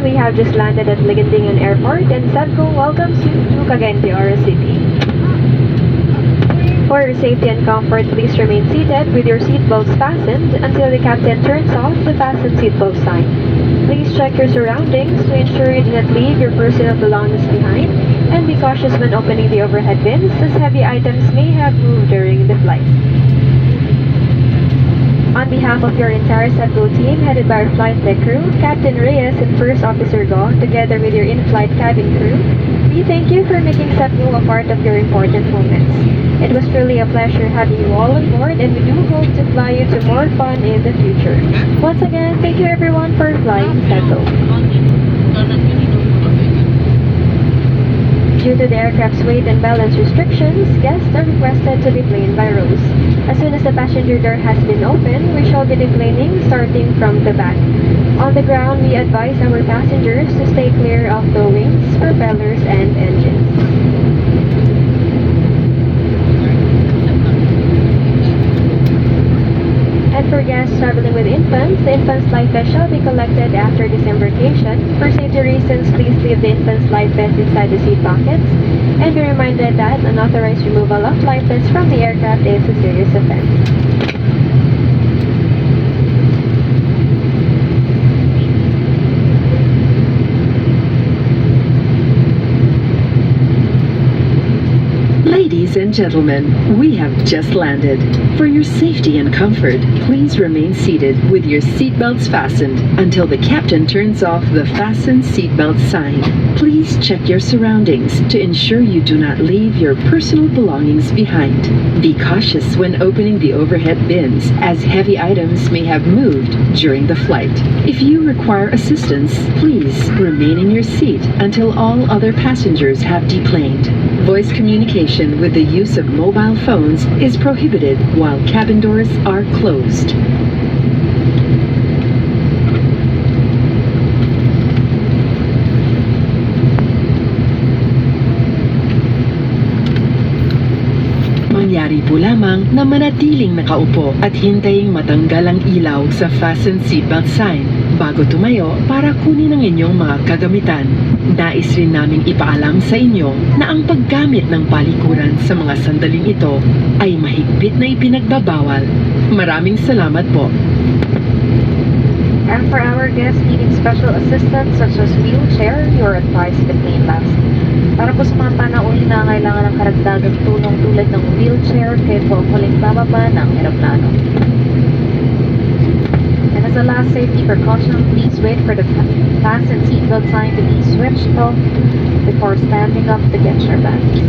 we have just landed at Ligantingan Airport and Sabco welcomes you to Cagayan de Oro City. For your safety and comfort, please remain seated with your seatbelts fastened until the captain turns off the fasten seatbelt sign. Please check your surroundings to ensure you do not leave your personal belongings behind, and be cautious when opening the overhead bins as heavy items may have moved during the flight. On behalf of your entire Sabco team, headed by our flight deck crew, Captain Reyes and First Officer Go, together with your in-flight cabin crew, we thank you for making Sabco a part of your important moments. It was truly a pleasure having you all on board, and we do hope to fly you to more fun in the future. Once again, thank you everyone for flying Sabco. Due to the aircraft's weight and balance restrictions, guests are requested to deplane by rows. As soon as the passenger door has been opened, we shall be deplaning starting from the back. On the ground, we advise our passengers to stay clear of the wings, propellers, and engines. And for guests traveling with infants, the infant's life vest shall be collected after disembarkation. For safety reasons, please leave the infant's life vest inside the seat pockets, and be reminded that unauthorized removal of life vests from the aircraft is a serious offense. Ladies and gentlemen, we have just landed. For your safety and comfort, please remain seated with your seatbelts fastened until the captain turns off the fasten seatbelt sign. Please check your surroundings to ensure you do not leave your personal belongings behind. Be cautious when opening the overhead bins, as heavy items may have moved during the flight. If you require assistance, please remain in your seat until all other passengers have deplaned. Voice communication with the use of mobile phones is prohibited while cabin doors are closed. Mangyari po lamang na manatiling nakaupo at hintayin matanggal ang ilaw sa fasten seatbelt sign bago tumayo para kunin ang inyong mga kagamitan. Nais rin naming ipaalam sa inyo na ang paggamit ng palikuran sa mga sandaling ito ay mahigpit na ipinagbabawal. Maraming salamat po. And for our guests needing special assistance such as wheelchair, you are advised to deplane last. Para po sa mga panauhin na kailangan ng karagdagang tulong tulad ng wheelchair, kayo po ang huling bababa ng eroplano. And as a last safety precaution, please wait for the fasten seatbelt sign to be switched off before standing up to get your bags.